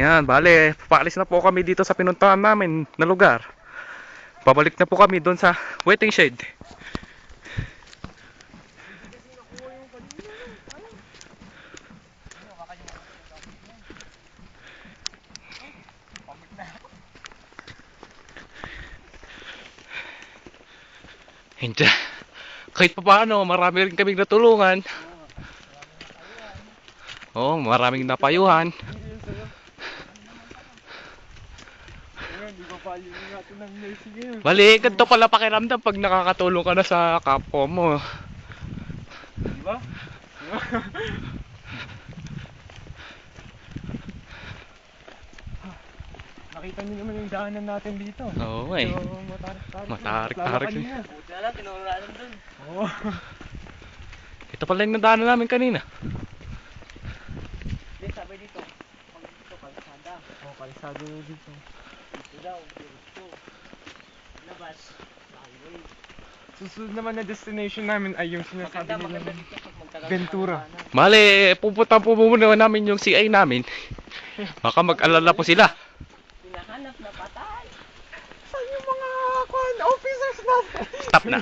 Yan, bale, paalis na po kami dito sa pinuntahan namin na lugar. Pabalik na po kami doon sa waiting shed. Hindi. Kahit pa paano, marami rin kaming natulungan. Oo, maraming napayuhan. Bali, ganito pala pakiramdam pag nakakatulong ka na sa kapwa mo. Diba? Nakita niyo naman yung daanan natin dito. Oo eh. So, Matarik-tarik. Buti na lang, tinulungan dun. Oo. Ito pala yung nadaanan namin kanina. Hindi, sabi dito. Pag dito, kalsada. Oh, kalisado na dito. Dito daw, dito. Labas, sa highway. Susunod naman na destination namin ay yung sinasabi Maganda nila dito pag magtagal. Ventura. Bale, pupunta po muna namin yung CI namin. Baka mag-alala po sila. Hinahanap na patay. Saan yung mga officers natin? Stop na.